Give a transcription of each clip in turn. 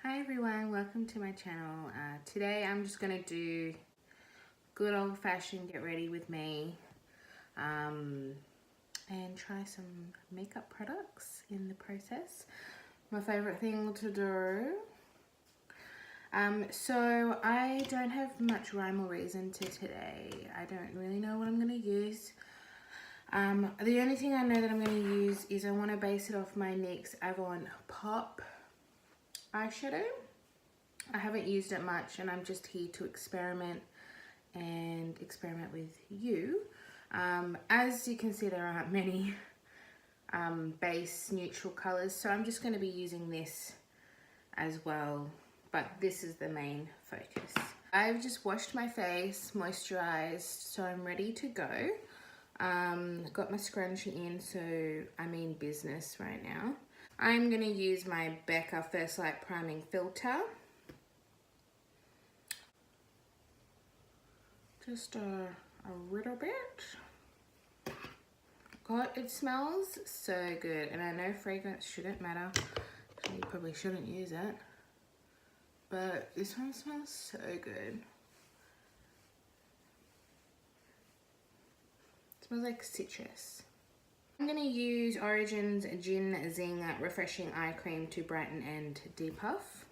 Hi everyone, welcome to my channel. Today I'm just going to do good old-fashioned get ready with me and try some makeup products in the process. My favorite thing to do. So I don't have much rhyme or reason to today. I don't really know what I'm going to use. The only thing I know that I'm going to use is I want to base it off my NYX Avon Pop eyeshadow. I haven't used it much and I'm just here to experiment with you. As you can see, there aren't many base neutral colors, so I'm just going to be using this as well, but this is the main focus. I've just washed my face, moisturized, so I'm ready to go. Got my scrunchie in, so I'm in business right now. I'm going to use my Becca First Light Priming Filter. Just a little bit. God, it smells so good. And I know fragrance shouldn't matter. So you probably shouldn't use it. But this one smells so good. It smells like citrus. I'm going to use Origin's Gin Zing Refreshing Eye Cream to brighten and depuff.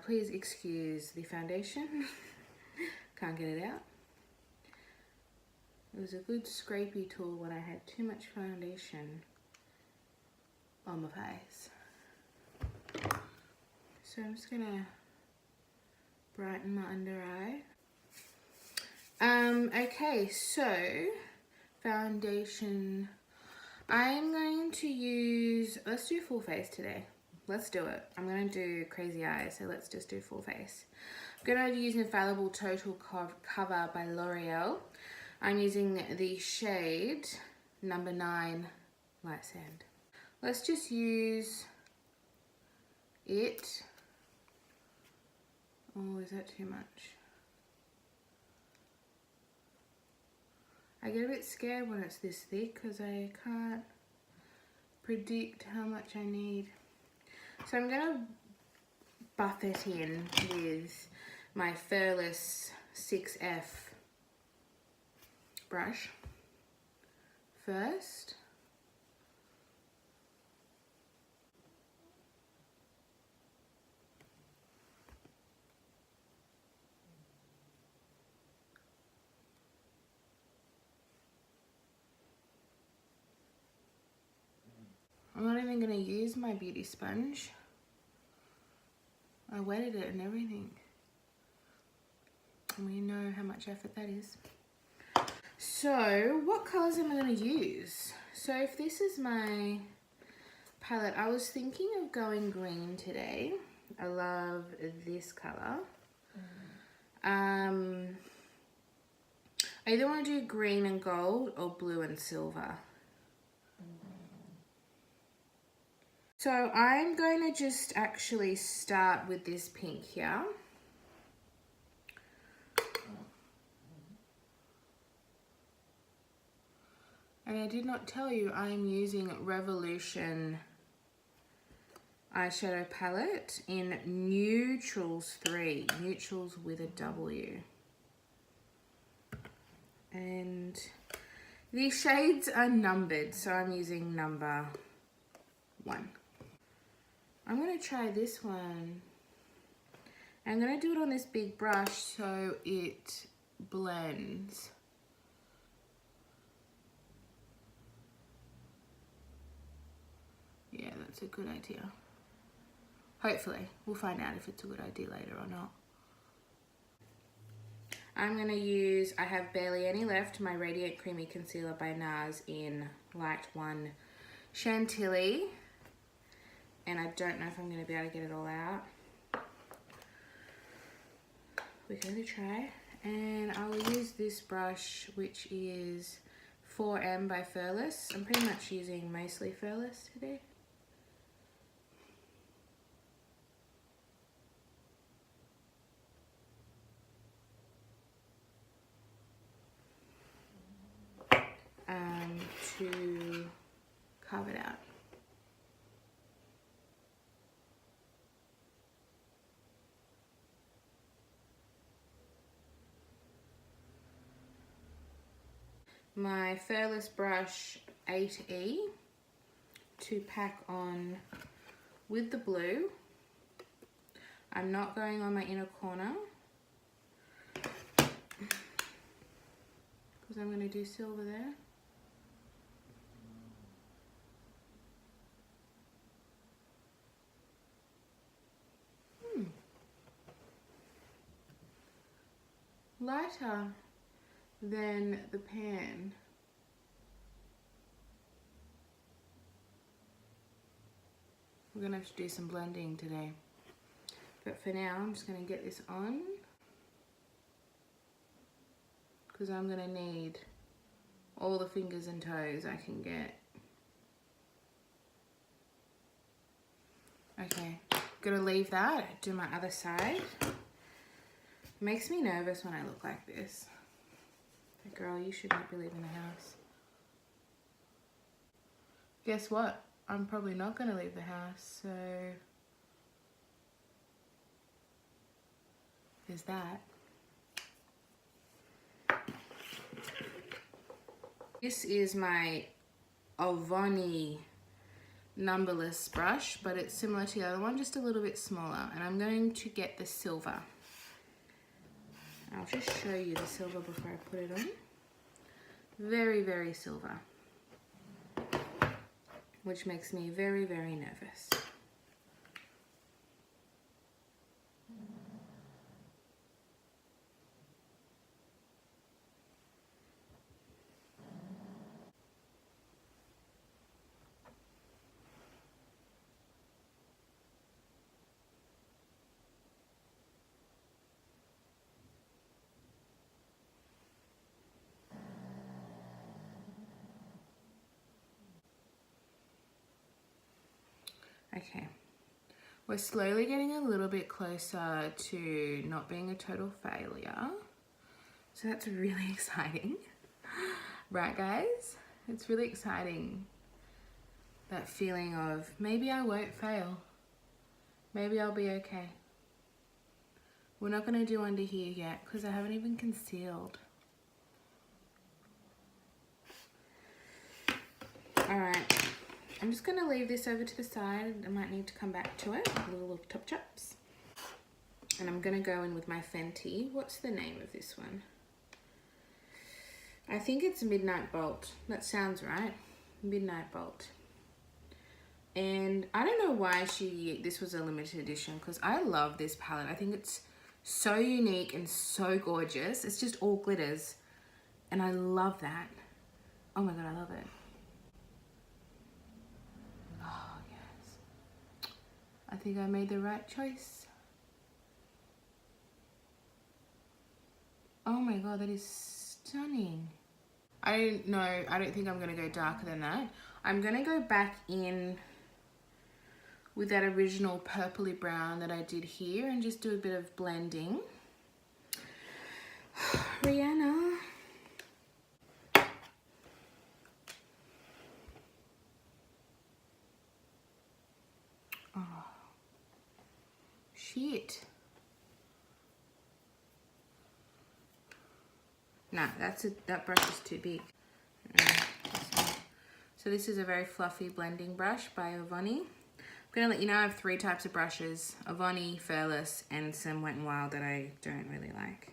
Please excuse the foundation. Can't get it out. It was a good scrapey tool when I had too much foundation on my face. So I'm just gonna brighten my under eye. Okay, so foundation. I'm going to use, let's do full face today. Let's do it. I'm gonna do crazy eyes, so let's just do full face. I'm going to use Infallible Total Cover by L'Oreal. I'm using the shade number 9 Light Sand. Let's just use it. Oh, is that too much? I get a bit scared when it's this thick because I can't predict how much I need. So I'm going to buff it in with my Furless 6F brush first. I'm not even going to use my beauty sponge. I wetted it and everything. And we know how much effort that is. So, what colours am I going to use? So, if this is my palette, I was thinking of going green today. I love this colour. I either want to do green and gold or blue and silver. So, I'm going to just actually start with this pink here. And I did not tell you I'm using Revolution eyeshadow palette in Neutrals 3. Neutrals with a W. And these shades are numbered, so I'm using number 1. I'm going to try this one. I'm going to do it on this big brush so it blends. Yeah, that's a good idea. Hopefully. We'll find out if it's a good idea later or not. I'm going to use, I have barely any left, my Radiant Creamy Concealer by NARS in Light 1 Chantilly. And I don't know if I'm going to be able to get it all out. We're going to try. And I will use this brush, which is 4M by Furless. I'm pretty much using mostly Furless today. To carve it out. my Furless brush 8E to pack on with the blue. I'm not going on my inner corner because I'm going to do silver there. Lighter than the pan. We're going to have to do some blending today. But for now, I'm just going to get this on because I'm going to need all the fingers and toes I can get. Okay, gonna leave that, do my other side. Makes me nervous when I look like this. Girl, you should not be leaving the house. Guess what? I'm probably not gonna leave the house, so there's that. This is my Avoni numberless brush, but it's similar to the other one, just a little bit smaller, and I'm going to get the silver. I'll just show you the silver before I put it on. Very, very silver, which makes me very, very nervous. Okay, we're slowly getting a little bit closer to not being a total failure. So that's really exciting. Right, guys? It's really exciting. That feeling of maybe I won't fail. Maybe I'll be okay. We're not going to do under here yet because I haven't even concealed. Alright. I'm just going to leave this over to the side. I might need to come back to it. Little top chops. And I'm going to go in with my Fenty. What's the name of this one? I think it's Midnight Bolt. That sounds right. Midnight Bolt. And I don't know why this was a limited edition because I love this palette. I think it's so unique and so gorgeous. It's just all glitters. And I love that. Oh my God, I love it. I think I made the right choice. Oh my God, that is stunning. I don't think I'm gonna go darker than that. I'm gonna go back in with that original purpley brown that I did here and just do a bit of blending. Rihanna. Oh. Shit. Nah, that brush is too big. So this is a very fluffy blending brush by Avoni. I'm gonna let you know I have 3 types of brushes: Avoni, Furless, and some Wet n Wild that I don't really like.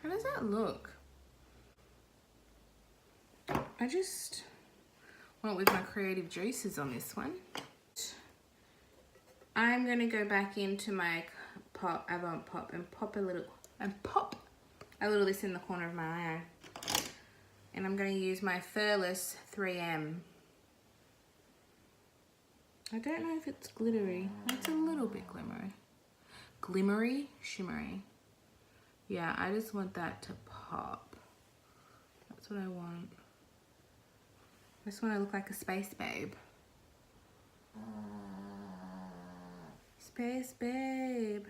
How does that look? I just went with my creative juices on this one. I'm gonna go back into my Avant Pop and pop a little this in the corner of my eye. And I'm gonna use my Furless 3M. I don't know if it's glittery. It's a little bit glimmery, shimmery. Yeah, I just want that to pop. That's what I want. I just want to look like a space babe. Space babe.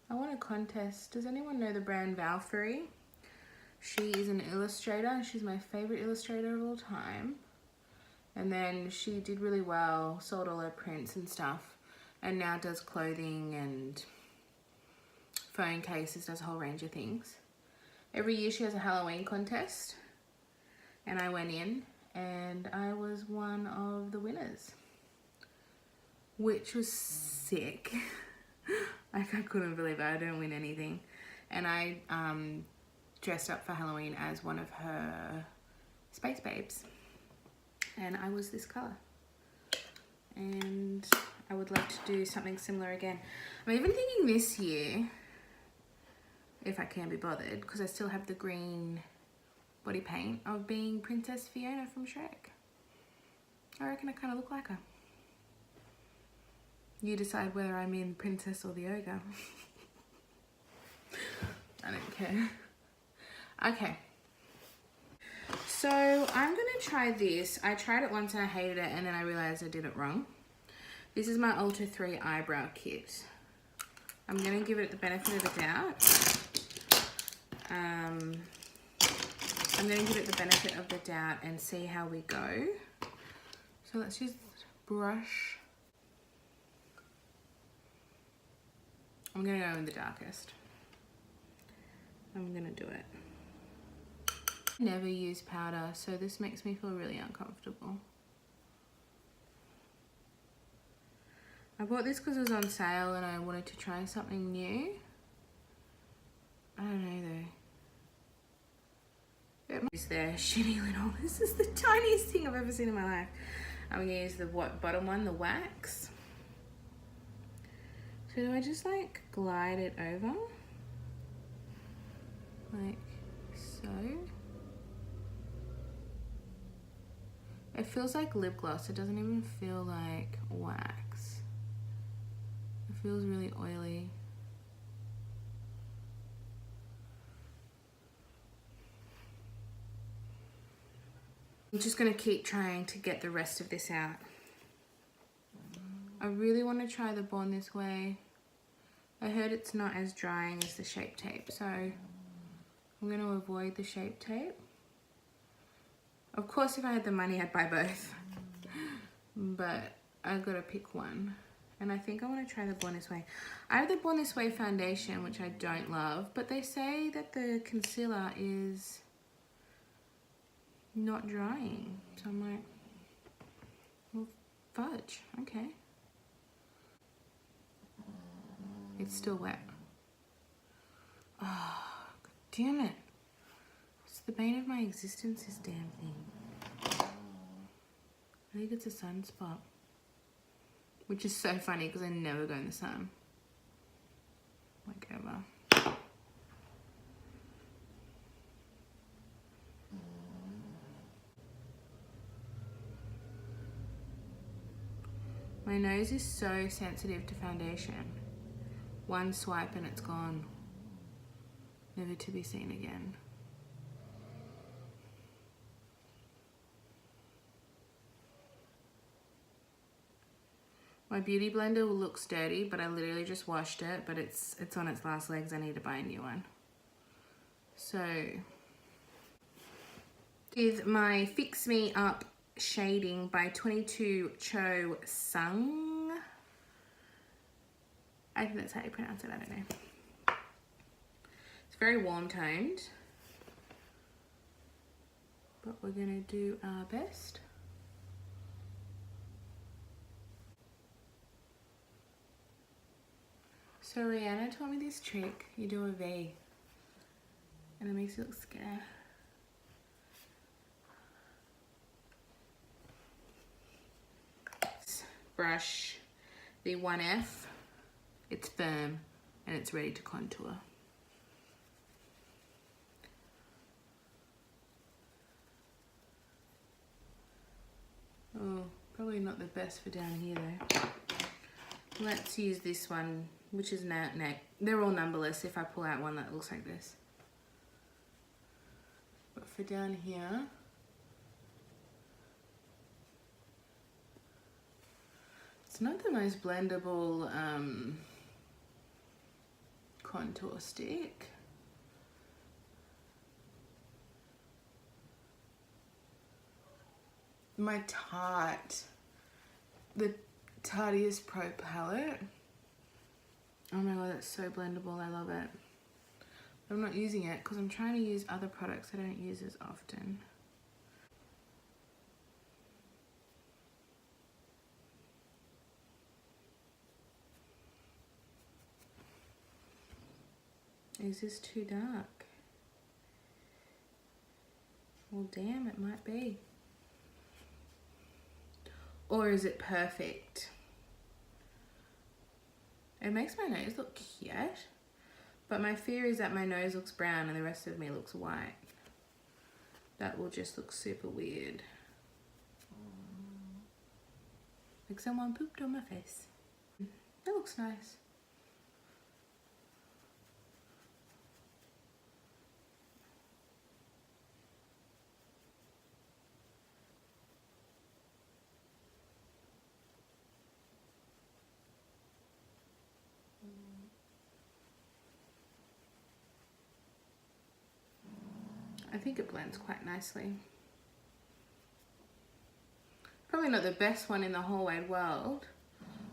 I won a contest. Does anyone know the brand Valkyrie? She is an illustrator and she's my favorite illustrator of all time. And then she did really well, sold all her prints and stuff, and now does clothing and phone cases, does a whole range of things. Every year she has a Halloween contest, and I went in and I was one of the winners, which was sick. Like, I couldn't believe it. I didn't win anything. And I dressed up for Halloween as one of her space babes. And I was this colour. And I would like to do something similar again. I'm even thinking this year, if I can be bothered, because I still have the green body paint, of being Princess Fiona from Shrek. I reckon I kind of look like her. You decide whether I'm in Princess or the Ogre. I don't care. Okay. So I'm going to try this. I tried it once and I hated it, and then I realised I did it wrong. This is my Ultra 3 eyebrow kit. I'm going to give it the benefit of the doubt. I'm going to give it the benefit of the doubt and see how we go. So let's just brush. I'm going to go in the darkest. I'm going to do it. I never use powder, so this makes me feel really uncomfortable. I bought this because it was on sale and I wanted to try something new. I don't know though. Use their shitty little, this is the tiniest thing I've ever seen in my life. I'm going to use the bottom one, the wax. So do I just like glide it over? Like so. It feels like lip gloss. It doesn't even feel like wax. It feels really oily. I'm just going to keep trying to get the rest of this out. I really want to try the Born This Way. I heard it's not as drying as the Shape Tape, so I'm going to avoid the Shape Tape. Of course, if I had the money, I'd buy both. But I've got to pick one. And I think I want to try the Born This Way. I have the Born This Way foundation, which I don't love, but they say that the concealer is not drying. So I'm like, well, fudge, okay. It's still wet. Oh, God damn it. It's the bane of my existence, this damn thing. I think it's a sunspot. Which is so funny because I never go in the sun. Like ever. My nose is so sensitive to foundation. One swipe and it's gone. Never to be seen again. My beauty blender looks dirty, but I literally just washed it, but it's on its last legs. I need to buy a new one. So, with my Fix Me Up shading by 22 Cho Sung. I think that's how you pronounce it, I don't know. It's very warm toned, but we're gonna do our best. So Rihanna told me this trick. You do a V and it makes you look scary. Brush the 1F. It's firm and it's ready to contour. Oh, probably not the best for down here though. Let's use this one, which is they're all numberless if I pull out one that looks like this. But for down here, it's not the most blendable contour stick. My the Tarteist Pro palette. Oh my god, that's so blendable, I love it. I'm not using it because I'm trying to use other products I don't use as often. Is this too dark? Well, damn, it might be. Or is it perfect? It makes my nose look cute, but my fear is that my nose looks brown and the rest of me looks white. That will just look super weird. Like someone pooped on my face. That looks nice. I think it blends quite nicely. Probably not the best one in the whole wide world,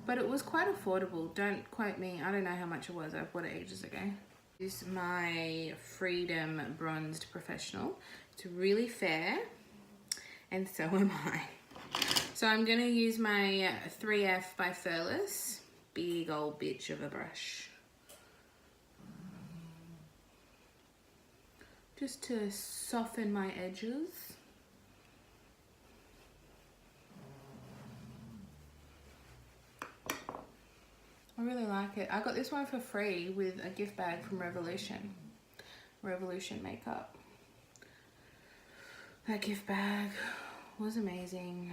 but it was quite affordable. Don't quote me, I don't know how much it was. I bought it ages ago. This is my Freedom Bronzed Professional. It's really fair, and so am I. So I'm gonna use my 3F by Furless, big old bitch of a brush. Just to soften my edges. I really like it. I got this one for free with a gift bag from Revolution Makeup. That gift bag was amazing.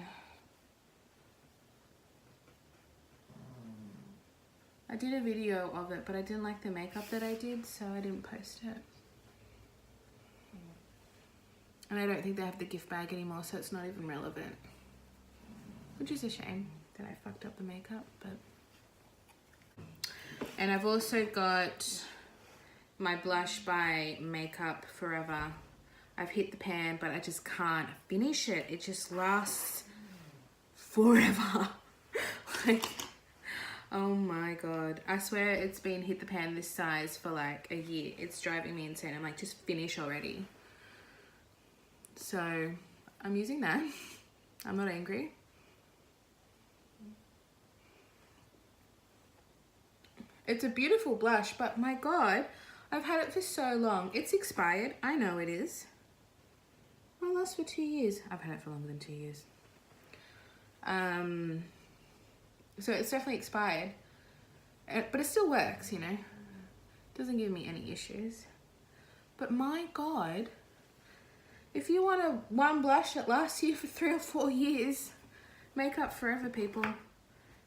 I did a video of it, but I didn't like the makeup that I did, so I didn't post it. And I don't think they have the gift bag anymore, so it's not even relevant. Which is a shame that I fucked up the makeup, but... And I've also got my blush by Makeup Forever. I've hit the pan, but I just can't finish it. It just lasts forever. Like, oh my god. I swear it's been hit the pan this size for like a year. It's driving me insane. I'm like, just finish already. So I'm using that. I'm not angry. It's a beautiful blush, but my god, I've had it for so long. It's expired. I know it is. It lasts for 2 years. I've had it for longer than 2 years. So it's definitely expired. But it still works, you know. Doesn't give me any issues. But my god, if you want one blush that lasts you for 3 or 4 years, Makeup Forever, people.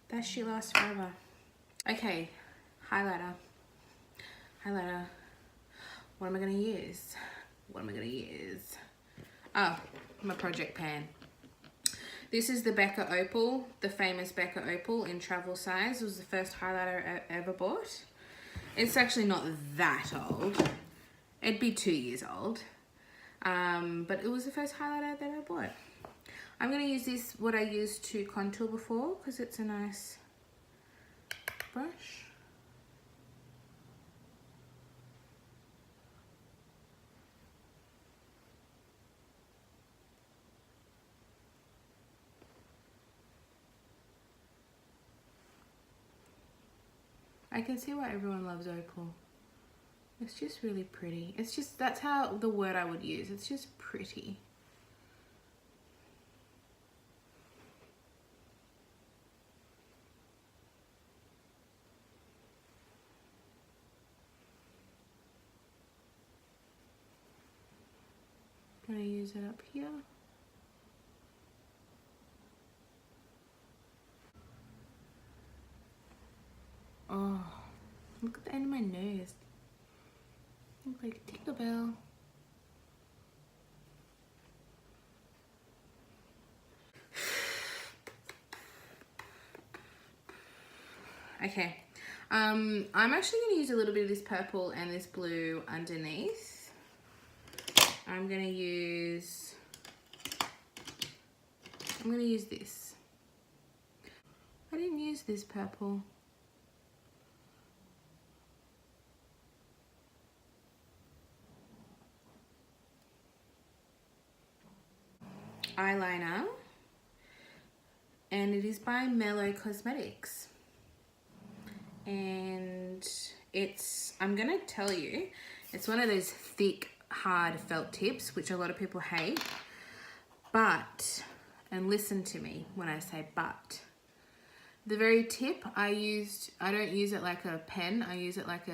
That shit lasts forever. Okay, highlighter. Highlighter. What am I gonna use? What am I gonna use? Oh, my project pan. This is the Becca Opal, the famous Becca Opal in travel size. It was the first highlighter I ever bought. It's actually not that old. It'd be 2 years old. But it was the first highlighter that I bought. I'm going to use this, what I used to contour before, because it's a nice brush. I can see why everyone loves Opal. It's just really pretty. It's just, that's how the word I would use. It's just pretty. I'm gonna use it up here. Oh, look at the end of my nose. Look like Tinkerbell. Okay, I'm actually going to use a little bit of this purple and this blue underneath. I'm going to use this. I didn't use this purple. Eyeliner, and it is by Mellow Cosmetics, and I'm gonna tell you, it's one of those thick hard felt tips which a lot of people hate, but, and listen to me when I say but, the very tip I don't use it like a pen, I use it like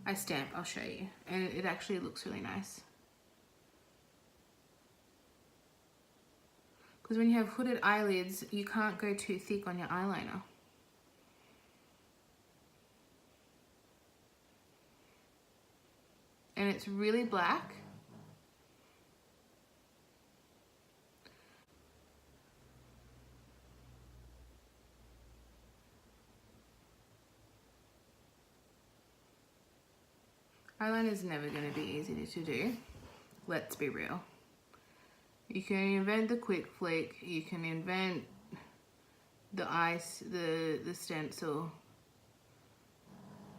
I stamp. I'll show you, and it actually looks really nice. Because when you have hooded eyelids, you can't go too thick on your eyeliner. And it's really black. Eyeliner is never going to be easy to do. Let's be real. You can invent the quick flick, you can invent the ice, the stencil.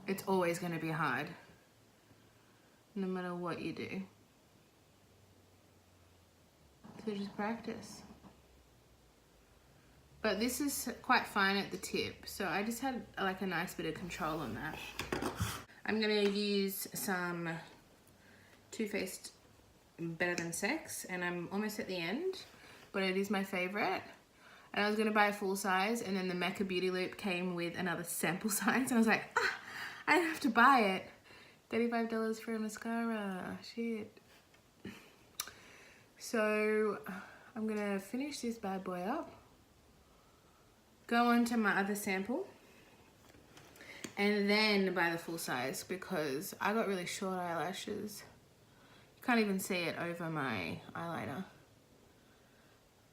It's always going to be hard, no matter what you do. So just practice. But this is quite fine at the tip, so I just had like a nice bit of control on that. I'm going to use some Too Faced Better Than Sex, and I'm almost at the end, but it is my favorite. And I was going to buy a full size, and then the Mecca Beauty Loop came with another sample size, and I was like, I don't have to buy it. $35 for a mascara, shit. So I'm going to finish this bad boy up, go on to my other sample, and then buy the full size, because I got really short eyelashes. You can't even see it over my eyeliner.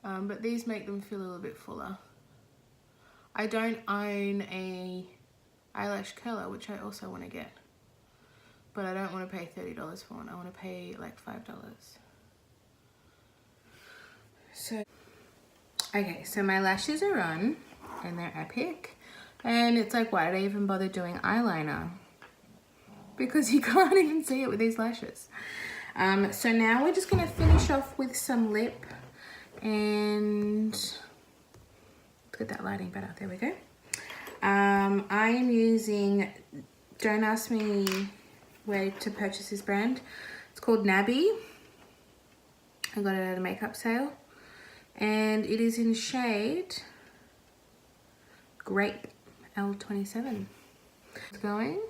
But these make them feel a little bit fuller. I don't own a eyelash curler, which I also want to get. But I don't want to pay $30 for one. I want to pay like $5. So, okay, so my lashes are on, and they're epic. And it's like, why did I even bother doing eyeliner? Because you can't even see it with these lashes. So now we're just going to finish off with some lip, and let's get that lighting better. There we go. I am using, don't ask me where to purchase this brand. It's called Nabby. I got it at a makeup sale, and it is in shade Grape L27. It's going.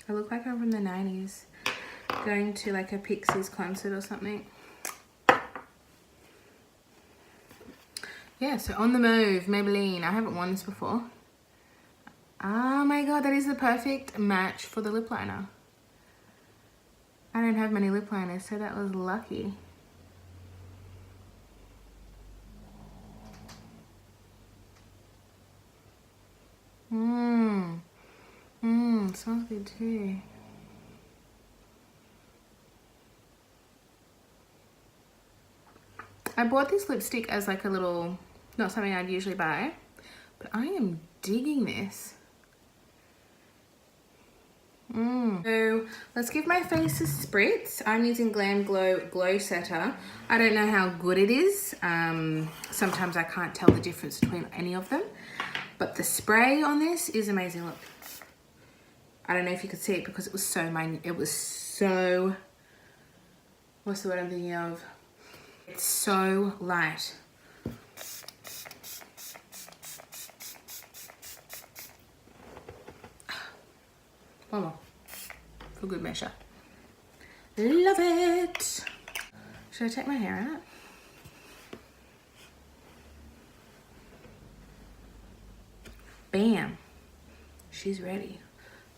I look like I'm from the 90s, going to like a Pixies concert or something. Yeah, so On the Move, Maybelline. I haven't worn this before. Oh my god, that is the perfect match for the lip liner. I don't have many lip liners, so that was lucky. Smells good too. I bought this lipstick as like a little, not something I'd usually buy, but I am digging this. So let's give my face a spritz. I'm using Glam Glow Glow Setter. I don't know how good it is. Sometimes I can't tell the difference between any of them, but the spray on this is amazing. Look, I don't know if you could see it because it was so minute. It was so, what's the word I'm thinking of? It's so light. One more for good measure. Love it. Should I take my hair out? Bam. She's ready.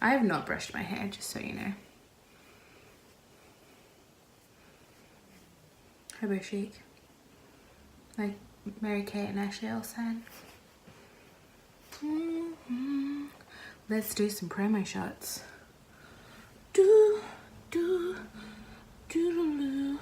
I have not brushed my hair, just so you know. Hobo chic. Like Mary-Kate and Ashley Olsen. Let's do some promo shots. Do, do, do, do, do.